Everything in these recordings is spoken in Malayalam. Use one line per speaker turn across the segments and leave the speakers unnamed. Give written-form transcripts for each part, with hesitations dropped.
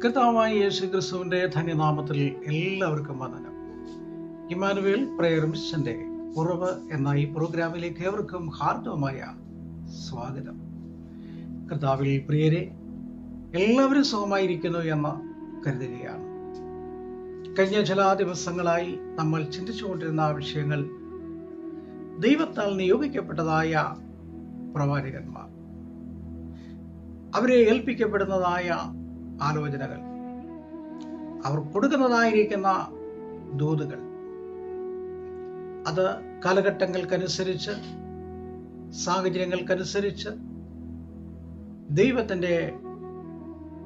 കർത്താവായ യേശു ക്രിസ്തുവിന്റെ ധന്യനാമത്തിൽ എല്ലാവർക്കും വന്ദനം. ഇമ്മാനുവേൽ പ്രയർ മിഷന്റെ കുറവ് എന്ന ഈ പ്രോഗ്രാമിലേക്ക് ഏവർക്കും ഹാർദവമായ സ്വാഗതം. കർത്താവിൽ പ്രിയരെ, എല്ലാവരും സുഖമായിരിക്കുന്നു എന്ന് കരുതുകയാണ്. കഴിഞ്ഞ ചില ദിവസങ്ങളായി നമ്മൾ ചിന്തിച്ചുകൊണ്ടിരുന്ന വിഷയങ്ങൾ ദൈവത്താൽ നിയോഗിക്കപ്പെട്ടതായ പ്രവാചകന്മാർ, അവരെ ഏൽപ്പിക്കപ്പെടുന്നതായ ആലോചനകൾ, അവർ കൊടുക്കുന്നതായിരിക്കുന്ന ദൂതുകൾ, അത് കാലഘട്ടങ്ങൾക്കനുസരിച്ച് സാഹചര്യങ്ങൾക്കനുസരിച്ച് ദൈവത്തിൻ്റെ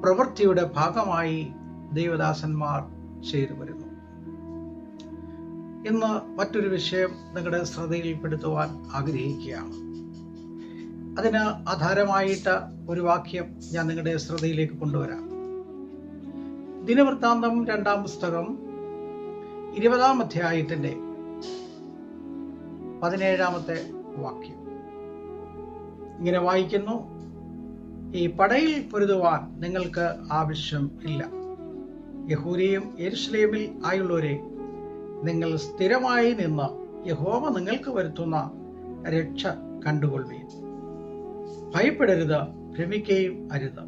പ്രവൃത്തിയുടെ ഭാഗമായി ദൈവദാസന്മാർ ചെയ്തു വരുന്നു. ഇന്ന് മറ്റൊരു വിഷയം നിങ്ങളുടെ ശ്രദ്ധയിൽപ്പെടുത്തുവാൻ ആഗ്രഹിക്കുകയാണ്. അതിന് ആധാരമായിട്ട് ഒരു വാക്യം ഞാൻ നിങ്ങളുടെ ശ്രദ്ധയിലേക്ക് കൊണ്ടുവരാം. ദിനവൃത്താന്തം 2-ാം പുസ്തകം 20-ാം അധ്യായത്തിന്റെ 17-ാമത്തെ വാക്യം ഇങ്ങനെ വായിക്കുന്നു: ഈ പടയിൽ പൊരുതുവാൻ നിങ്ങൾക്ക് ആവശ്യം ഇല്ല. യഹൂദയും യെരൂശലേമിൽ ആയുള്ളവരെ, നിങ്ങൾ സ്ഥിരമായി നിന്ന് യഹോവ നിങ്ങൾക്ക് വരുത്തുന്ന രക്ഷ കണ്ടുകൊള്ളുവീൻ. ഭയപ്പെടരുത്, ഭ്രമിക്കുകയും അരുത്.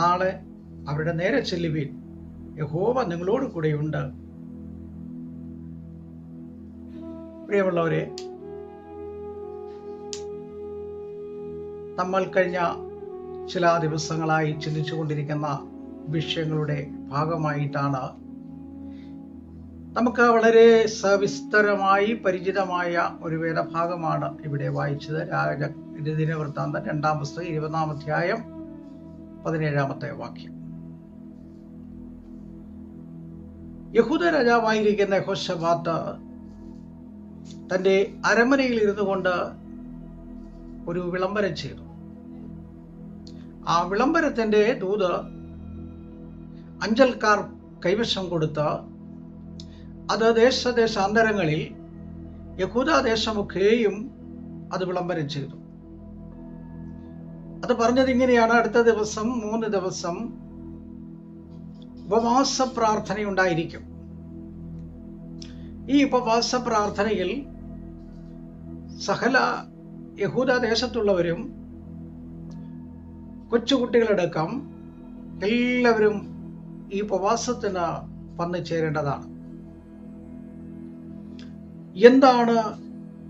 നാളെ അവരുടെ നേരെ ചെല്ലുവീൻ, യഹോവ നിങ്ങളോട് കൂടെയുണ്ട്. പ്രിയമുള്ളവരെ, നമ്മൾ കഴിഞ്ഞ ചില ദിവസങ്ങളായി ചിന്തിച്ചുകൊണ്ടിരിക്കുന്ന വിഷയങ്ങളുടെ ഭാഗമായിട്ടാണ് നമുക്ക് വളരെ സവിസ്തരമായി പരിചിതമായ ഒരു വേദഭാഗമാണ് ഇവിടെ വായിച്ചത്. ദിനവൃത്താന്തം 2-ാം പുസ്തകം 20-ാം അധ്യായം 17-ാമത്തെ വാക്യം. യഹൂദ രാജാവായിരിക്കുന്ന യെഹോശഫാത്ത് തന്റെ അരമനയിൽ ഇരുന്നു കൊണ്ട് ഒരു വിളംബരം ചെയ്തു. ആ വിളംബരത്തിന്റെ ദൂത് അഞ്ചൽക്കാർ കൈവശം കൊടുത്ത് അത് ദേശാന്തരങ്ങളിൽ യഹൂദദേശമൊക്കെയും അത് വിളംബരം ചെയ്തു. അത് പറഞ്ഞത് ഇങ്ങനെയാണ്: അടുത്ത ദിവസം 3 ദിവസം ഉപവാസ പ്രാർത്ഥനയുണ്ടായിരിക്കും. ഈ ഉപവാസ പ്രാർത്ഥനയിൽ സകല യഹൂദദേശത്തുള്ളവരും കൊച്ചുകുട്ടികളടക്കം എല്ലാവരും ഈ ഉപവാസത്തിന് വന്നു ചേരേണ്ടതാണ്. എന്താണ്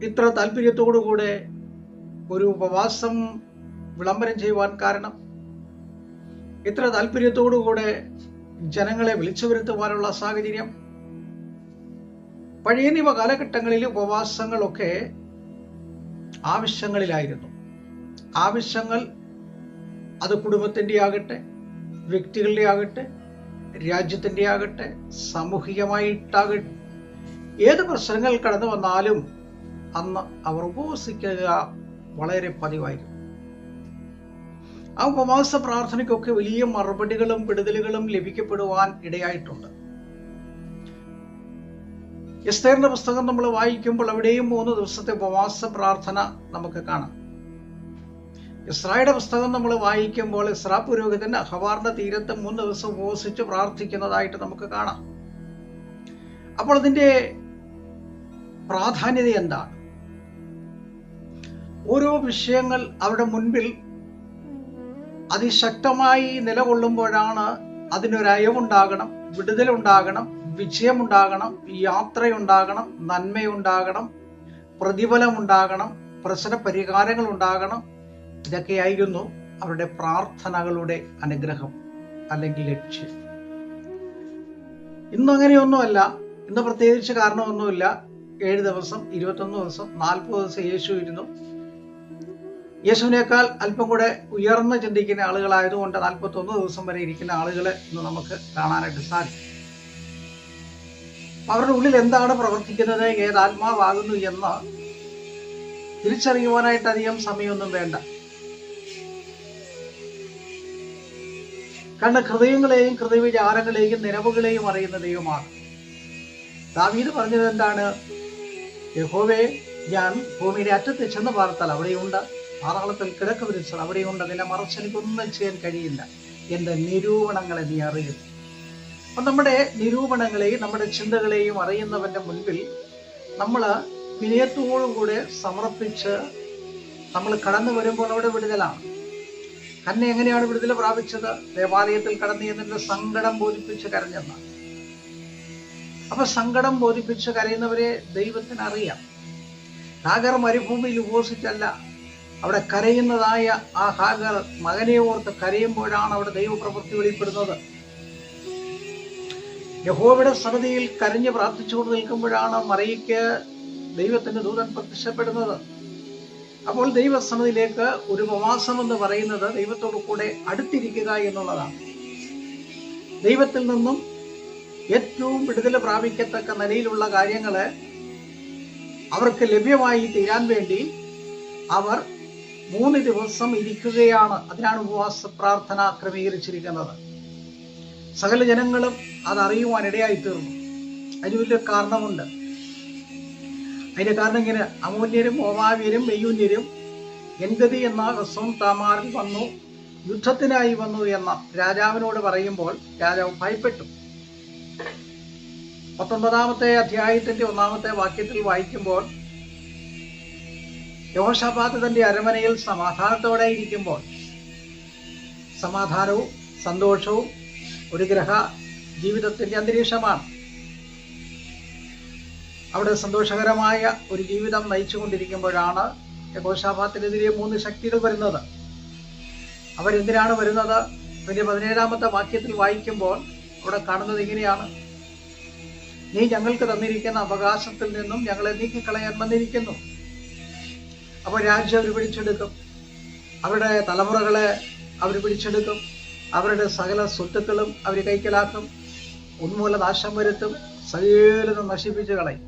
ഇത്ര താല്പര്യത്തോടുകൂടെ ഒരു ഉപവാസം വിളംബരം ചെയ്യുവാൻ കാരണം? ഇത്ര താല്പര്യത്തോടുകൂടെ ജനങ്ങളെ വിളിച്ചു വരുത്തുവാനുള്ള സാഹചര്യം? പഴയ നിയമ കാലഘട്ടങ്ങളിൽ ഉപവാസങ്ങളൊക്കെ ആവശ്യങ്ങളിലായിരുന്നു. ആവശ്യങ്ങൾ അത് കുടുംബത്തിൻ്റെ ആകട്ടെ, വ്യക്തികളുടെ ആകട്ടെ, രാജ്യത്തിൻ്റെ ആകട്ടെ, സാമൂഹികമായിട്ടാകട്ടെ, ഏത് പ്രശ്നങ്ങൾ കടന്നു വന്നാലും അന്ന് അവർ ഉപവസിക്കുക വളരെ പതിവായിരുന്നു. ആ ഉപവാസ പ്രാർത്ഥനയ്ക്കൊക്കെ വലിയ മറുപടികളും വിടുതലുകളും ലഭിക്കപ്പെടുവാൻ ഇടയായിട്ടുണ്ട്. എസ്തേറിന്റെ പുസ്തകം നമ്മൾ വായിക്കുമ്പോൾ അവിടെയും 3 ദിവസത്തെ ഉപവാസ പ്രാർത്ഥന നമുക്ക് കാണാം. ഇസ്രായേലിന്റെ പുസ്തകം നമ്മൾ വായിക്കുമ്പോൾ ഇസ്രാ പുരോഹിതൻ അഹവാറിന്റെ തീരത്ത് 3 ദിവസം ഉപവസിച്ച് പ്രാർത്ഥിക്കുന്നതായിട്ട് നമുക്ക് കാണാം. അപ്പോൾ അതിന്റെ പ്രാധാന്യത എന്താണ്? ഓരോ വിഷയങ്ങൾ അവരുടെ മുൻപിൽ അതിശക്തമായി നിലകൊള്ളുമ്പോഴാണ് അതിനൊരയവുണ്ടാകണം, വിടുതലുണ്ടാകണം, വിജയമുണ്ടാകണം, യാത്രയുണ്ടാകണം, നന്മയുണ്ടാകണം, പ്രതിഫലമുണ്ടാകണം, പ്രശ്ന പരിഹാരങ്ങൾ ഉണ്ടാകണം. ഇതൊക്കെയായിരുന്നു അവരുടെ പ്രാർത്ഥനകളുടെ അനുഗ്രഹം അല്ലെങ്കിൽ ലക്ഷ്യം. ഇന്നങ്ങനെയൊന്നുമല്ല. ഇന്ന് പ്രത്യേകിച്ച് കാരണമൊന്നുമില്ല. 7 ദിവസം, 21 ദിവസം, 40 ദിവസം യേശു ഇരുന്നു. യേശുവിനേക്കാൾ അല്പം കൂടെ ഉയർന്ന് ചിന്തിക്കുന്ന ആളുകളായതുകൊണ്ട് 41 ദിവസം വരെ ഇരിക്കുന്ന ആളുകളെ ഇന്ന് നമുക്ക് കാണാനായിട്ട് സാധിക്കും. അവരുടെ ഉള്ളിൽ എന്താണ് പ്രവർത്തിക്കുന്നത്, ഏതാത്മാവാകുന്നു എന്ന് തിരിച്ചറിയുവാനായിട്ട് അധികം സമയമൊന്നും വേണ്ട. കാരണം ഹൃദയങ്ങളെയും ഹൃദയവിചാരങ്ങളെയും നിലവുകളെയും അറിയുന്ന ദൈവമാണ്. ദാവീദ് പറഞ്ഞത് എന്താണ്? യഹോവേ, ഞാൻ ഭൂമിയുടെ അറ്റത്ത് ചെന്ന് പാർത്താൽ അവിടെയുണ്ട്, പാതാളത്തിൽ കിടക്ക് വിരിച്ചാൽ അവിടെയുണ്ട്, നിന്നെ മറച്ച് എനിക്കൊന്നും ചെയ്യാൻ കഴിയില്ല. എൻ്റെ നിരൂപണങ്ങളെ നീ അറിയുന്നു. അപ്പം നമ്മുടെ നിരൂപണങ്ങളെയും നമ്മുടെ ചിന്തകളെയും അറിയുന്നവന്റെ മുൻപിൽ നമ്മൾ വിനയത്തോടുകൂടെ സമർപ്പിച്ച് നമ്മൾ കടന്നു വരുമ്പോൾ അവിടെ വിടുതലാണ്. ഹന്ന എങ്ങനെയാണ് വിടുതൽ പ്രാപിച്ചത്? ദേവാലയത്തിൽ കടന്നു എന്നതിന്റെ സങ്കടം ബോധിപ്പിച്ച് കരഞ്ഞെന്നാണ്. അപ്പൊ സങ്കടം ബോധിപ്പിച്ച് കരയുന്നവരെ ദൈവത്തിന് അറിയാം. ഹാഗർ മരുഭൂമിയിൽ ഉപവസിച്ചല്ല അവിടെ കരയുന്നതായ ആ ഹാഗർ മകനെ ഓർത്ത് കരയുമ്പോഴാണ് അവിടെ ദൈവപ്രവൃത്തി വെളിപ്പെടുന്നത്. യഹോവയുടെ സന്നിധിയിൽ കരഞ്ഞ് പ്രാർത്ഥിച്ചുകൊണ്ട് നിൽക്കുമ്പോഴാണ് മറിയയ്ക്ക് ദൈവത്തിന്റെ ദൂതൻ പ്രത്യക്ഷപ്പെടുന്നത്. അപ്പോൾ ദൈവസന്നിധിയിലേക്ക് ഒരു ഉപവാസം എന്ന് പറയുന്നത് ദൈവത്തോടു കൂടെ അടുത്തിരിക്കുക എന്നുള്ളതാണ്. ദൈവത്തിൽ നിന്നും ഏറ്റവും വിടുതൽ പ്രാപിക്കത്തക്ക നിലയിലുള്ള കാര്യങ്ങള് അവർക്ക് ലഭ്യമായി തീരാൻ വേണ്ടി അവർ 3 ദിവസം ഇരിക്കുകയാണ്. അതിനാണ് ഉപവാസ പ്രാർത്ഥന ക്രമീകരിച്ചിരിക്കുന്നത്. സകല ജനങ്ങളും അതറിയുവാൻ ഇടയായി തീർന്നു. അതിന് വലിയ കാരണമുണ്ട്. അതിന്റെ കാരണം ഇങ്ങനെ: അമോന്യരും മോവാബ്യരും മെയ്യൂന്യരും എൻഗതി എന്ന ഹസ്സോൻ താമാറിൽ വന്നു, യുദ്ധത്തിനായി വന്നു എന്ന രാജാവിനോട് പറയുമ്പോൾ രാജാവ് ഭയപ്പെട്ടു. 19-ാമത്തെ അധ്യായത്തിന്റെ 1-ാമത്തെ വാക്യത്തിൽ വായിക്കുമ്പോൾ യെഹോശാഫാത്ത് തന്റെ അരമനയിൽ സമാധാനത്തോടെ ഇരിക്കുമ്പോൾ, സമാധാനവും സന്തോഷവും ഒരു ഗ്രഹ ജീവിതത്തിന്റെ അന്തരീക്ഷമാണ്. അവിടെ സന്തോഷകരമായ ഒരു ജീവിതം നയിച്ചുകൊണ്ടിരിക്കുമ്പോഴാണ് യെഹോശാഫാത്തിനെതിരെ 3 ശക്തികൾ വരുന്നത്. അവരെന്തിനാണ് വരുന്നത്? പിന്നെ 17-ാമത്തെ വാക്യത്തിൽ വായിക്കുമ്പോൾ അവിടെ കാണുന്നത് ഇങ്ങനെയാണ്: നീ ഞങ്ങൾക്ക് തന്നിരിക്കുന്ന അവകാശത്തിൽ നിന്നും ഞങ്ങളെ നീക്കിക്കളയാൻ വന്നിരിക്കുന്നു. അപ്പോൾ രാജ്യം അവർ പിടിച്ചെടുക്കും, അവരുടെ തലമുറകളെ അവർ പിടിച്ചെടുക്കും, അവരുടെ സകല സ്വത്തുക്കളും അവർ കൈക്കലാക്കും, ഉന്മൂലനാശം വരുത്തും, സകലതും നശിപ്പിച്ചു കളയും.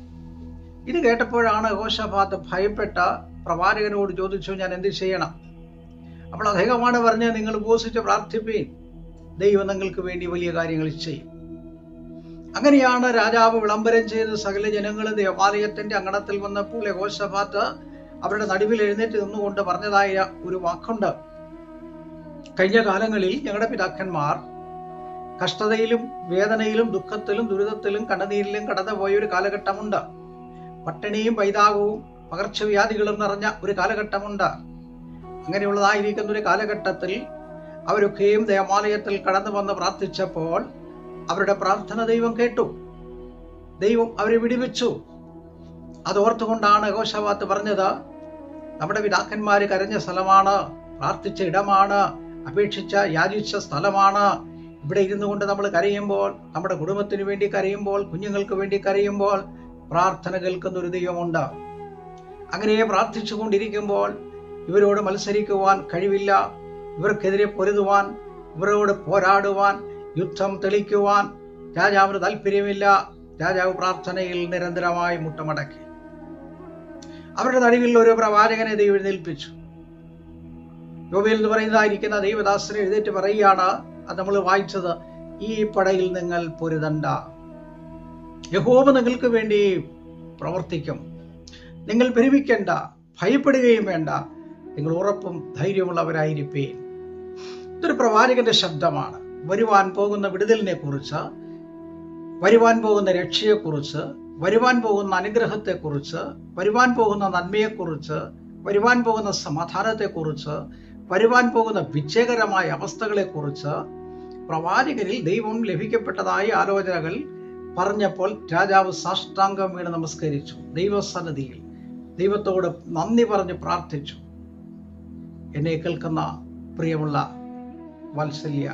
ഇത് കേട്ടപ്പോഴാണ് യെഹോശാഫാത്ത് ഭയപ്പെട്ട പ്രവാചകനോട് ചോദിച്ചു, ഞാൻ എന്ത് ചെയ്യണം? അപ്പോൾ അദ്ദേഹമാണ് പറഞ്ഞത്, നിങ്ങൾ ഉപവസിച്ച് പ്രാർത്ഥിപ്പീൻ, ദൈവം നിങ്ങൾക്ക് വേണ്ടി വലിയ കാര്യങ്ങൾ ചെയ്യും. അങ്ങനെയാണ് രാജാവ് വിളംബരം ചെയ്ത് സകല ജനങ്ങൾ ദേവാലയത്തിന്റെ അങ്കണത്തിൽ വന്നപ്പോൾ യെഹോശാഫാത്ത് അവരുടെ നടുവിൽ എഴുന്നേറ്റ് നിന്നുകൊണ്ട് പറഞ്ഞതായ ഒരു വാക്കുണ്ട്: കഴിഞ്ഞ കാലങ്ങളിൽ ഞങ്ങളുടെ പിതാക്കന്മാർ കഷ്ടതയിലും വേദനയിലും ദുഃഖത്തിലും ദുരിതത്തിലും കണ്ണുനീരിലും കടന്നുപോയ ഒരു കാലഘട്ടമുണ്ട്. പട്ടിണിയും പൈതാകവും പകർച്ചവ്യാധികളും നിറഞ്ഞ ഒരു കാലഘട്ടമുണ്ട്. അങ്ങനെയുള്ളതായിരിക്കുന്ന ഒരു കാലഘട്ടത്തിൽ അവരൊക്കെയും ദേവാലയത്തിൽ കടന്നു വന്ന് പ്രാർത്ഥിച്ചപ്പോൾ അവരുടെ പ്രാർത്ഥന ദൈവം കേട്ടു, ദൈവം അവരെ വിടിവെച്ചു. അതോർത്തുകൊണ്ടാണ് യെഹോശാഫാത്ത് പറഞ്ഞത്, നമ്മുടെ പിതാക്കന്മാര് കരഞ്ഞ സ്ഥലമാണ്, പ്രാർത്ഥിച്ച ഇടമാണ്, അപേക്ഷിച്ച യാചിച്ച സ്ഥലമാണ്. ഇവിടെ ഇരുന്നു കൊണ്ട് നമ്മൾ കരയുമ്പോൾ, നമ്മുടെ കുടുംബത്തിന് വേണ്ടി കരയുമ്പോൾ, കുഞ്ഞുങ്ങൾക്ക് വേണ്ടി കരയുമ്പോൾ പ്രാർത്ഥന കേൾക്കുന്ന ഒരു ദൈവമുണ്ട്. അങ്ങനെ പ്രാർത്ഥിച്ചു കൊണ്ടിരിക്കുമ്പോൾ ഇവരോട് മത്സരിക്കുവാൻ കഴിവില്ല, ഇവർക്കെതിരെ പൊരുതുവാൻ, ഇവരോട് പോരാടുവാൻ, യുദ്ധം തെളിക്കുവാൻ രാജാവിന് താല്പര്യമില്ല. രാജാവ് പ്രാർത്ഥനയിൽ നിരന്തരമായി മുട്ടമടക്കി. അവരുടെ നടുവിൽ ഒരു പ്രവാചകനെ ദൈവം എഴുന്നേൽപ്പിച്ചു. യോബേൽ എന്ന് പറയുന്നതായിരിക്കുന്ന ദൈവദാസനെ എഴുന്നേറ്റ് പറയുകയാണ്, അത് നമ്മൾ വായിച്ചത്: ഈ പടയിൽ നിങ്ങൾ പൊരുതണ്ട, യഹോവ നിങ്ങൾക്ക് വേണ്ടി പ്രവർത്തിക്കും. നിങ്ങൾ പരിഭവിക്കേണ്ട, ഭയപ്പെടുകയും വേണ്ട, നിങ്ങൾ ഉറപ്പും ധൈര്യമുള്ളവരായിരിപ്പീൻ. ഇതൊരു പ്രവാചകന്റെ ശബ്ദമാണ്. വരുവാൻ പോകുന്ന വിടുതലിനെ കുറിച്ച്, വരുവാൻ പോകുന്ന രക്ഷയെക്കുറിച്ച്, വരുവാൻ പോകുന്ന അനുഗ്രഹത്തെക്കുറിച്ച്, വരുവാൻ പോകുന്ന നന്മയെക്കുറിച്ച്, വരുവാൻ പോകുന്ന സമാധാനത്തെക്കുറിച്ച്, വരുവാൻ പോകുന്ന വിജയകരമായ അവസ്ഥകളെക്കുറിച്ച് പ്രവാചകരിൽ ദൈവം ലഭിക്കപ്പെട്ടതായ ആലോചനകൾ പറഞ്ഞപ്പോൾ രാജാവ് സാഷ്ടാംഗം വീണ് നമസ്കരിച്ചു. ദൈവസന്നിധിയിൽ ദൈവത്തോട് നന്ദി പറഞ്ഞ് പ്രാർത്ഥിച്ചു. എന്നെ കേൾക്കുന്ന പ്രിയമുള്ള വാത്സല്യ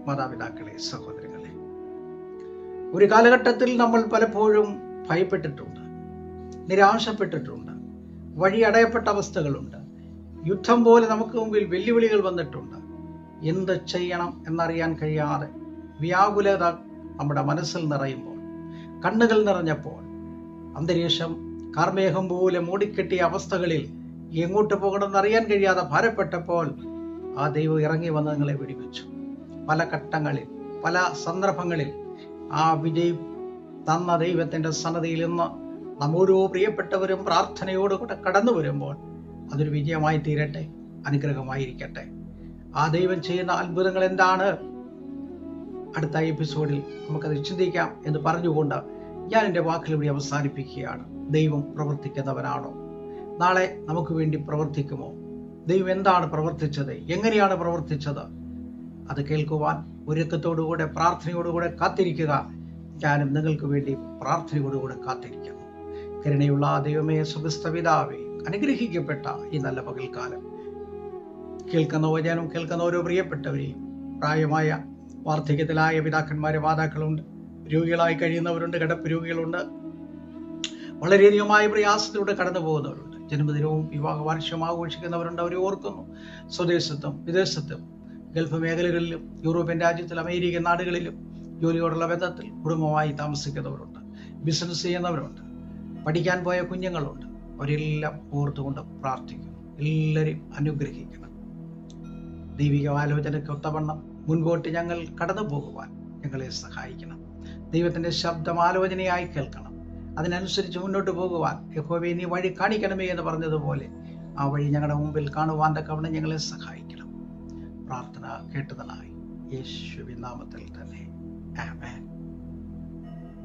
മാതാപിതാക്കളെ, സഹോദരങ്ങളെ, ഒരു കാലഘട്ടത്തിൽ നമ്മൾ പലപ്പോഴും ഭയപ്പെട്ടിട്ടുണ്ട്, നിരാശപ്പെട്ടിട്ടുണ്ട്, വഴിയടയപ്പെട്ട അവസ്ഥകളുണ്ട്, യുദ്ധം പോലെ നമുക്ക് മുമ്പിൽ വെല്ലുവിളികൾ വന്നിട്ടുണ്ട്. എന്ത് ചെയ്യണം എന്നറിയാൻ കഴിയാതെ വ്യാകുലത നമ്മുടെ മനസ്സിൽ നിറയുമ്പോൾ, കണ്ണുകൾ നിറഞ്ഞപ്പോൾ, അന്തരീക്ഷം കാർമേഘം പോലെ മൂടിക്കെട്ടിയ അവസ്ഥകളിൽ എങ്ങോട്ട് പോകണമെന്ന് അറിയാൻ കഴിയാതെ ഭാരപ്പെട്ടപ്പോൾ ആ ദൈവം ഇറങ്ങി വന്ന് നിങ്ങളെ വെടിവെച്ചു. പല ഘട്ടങ്ങളിൽ, പല സന്ദർഭങ്ങളിൽ ആ വിജയം തന്ന ദൈവത്തിന്റെ സന്നദ്ധിയിൽ നിന്ന് നമ്മോരോ പ്രിയപ്പെട്ടവരും പ്രാർത്ഥനയോടുകൂടെ കടന്നു വരുമ്പോൾ അതൊരു വിജയമായി തീരട്ടെ, അനുഗ്രഹമായിരിക്കട്ടെ. ആ ദൈവം ചെയ്യുന്ന അത്ഭുതങ്ങൾ എന്താണ്? അടുത്ത എപ്പിസോഡിൽ നമുക്കത് ചിന്തിക്കാം എന്ന് പറഞ്ഞുകൊണ്ട് ഞാൻ എൻ്റെ വാക്കുകൾ ഇവിടെ അവസാനിപ്പിക്കുകയാണ്. ദൈവം പ്രവർത്തിക്കുന്നവനാണോ? നാളെ നമുക്ക് വേണ്ടി പ്രവർത്തിക്കുമോ? ദൈവം എന്താണ് പ്രവർത്തിച്ചത്? എങ്ങനെയാണ് പ്രവർത്തിച്ചത്? അത് കേൾക്കുവാൻ ഒരുക്കത്തോടുകൂടെ പ്രാർത്ഥനയോടുകൂടെ കാത്തിരിക്കുക. ഞാനും നിങ്ങൾക്ക് വേണ്ടി പ്രാർത്ഥനയോടുകൂടെ കാത്തിരിക്കുന്നു. കരുണയുള്ള ദൈവമേ, സുബസ്ത പിതാവേ, അനുഗ്രഹിക്കപ്പെട്ട ഈ നല്ല പകൽക്കാലം കേൾക്കുന്ന വചനം കേൾക്കുന്ന ഓരോ പ്രിയപ്പെട്ടവരെയും, പ്രായമായ വാർദ്ധക്യത്തിലായ പിതാക്കന്മാരെ മാതാക്കളുണ്ട്, രോഗികളായി കഴിയുന്നവരുണ്ട്, കിടപ്പ് രോഗികളുണ്ട്, വളരെയധികമായ പ്രയാസത്തിലൂടെ കടന്നു പോകുന്നവരുണ്ട്, ജന്മദിനവും വിവാഹ വാർഷികവും ആഘോഷിക്കുന്നവരുണ്ട്. അവരെ ഓർക്കുന്നു. സ്വദേശത്തും വിദേശത്തും ഗൾഫ് മേഖലകളിലും യൂറോപ്യൻ രാജ്യത്തിലും അമേരിക്കൻ നാടുകളിലും ജോലിയോടുള്ള ബന്ധത്തിൽ കുടുംബമായി താമസിക്കുന്നവരുണ്ട്, ബിസിനസ് ചെയ്യുന്നവരുണ്ട്, പഠിക്കാൻ പോയ കുഞ്ഞുങ്ങളുണ്ട്. അവരെല്ലാം ഓർത്തുകൊണ്ട് പ്രാർത്ഥിക്കുന്നു. എല്ലാവരെയും അനുഗ്രഹിക്കണം. ദൈവിക ആലോചനയ്ക്ക് ഒത്തവണ്ണം മുൻപോട്ട് ഞങ്ങൾ കടന്നു പോകുവാൻ ഞങ്ങളെ സഹായിക്കണം. ദൈവത്തിൻ്റെ ശബ്ദം ആലോചനയായി കേൾക്കണം. അതിനനുസരിച്ച് മുന്നോട്ട് പോകുവാൻ യഹോവേ നീ വഴി കാണിക്കണമേ എന്ന് പറഞ്ഞതുപോലെ ആ വഴി ഞങ്ങളുടെ മുമ്പിൽ കാണുവാൻ തക്കവണ്ണം ഞങ്ങളെ സഹായിക്കണം. പ്രാർത്ഥന കേട്ടതിനായി യേശുവിൻ നാമത്തിൽ തന്നെ ആമേൻ.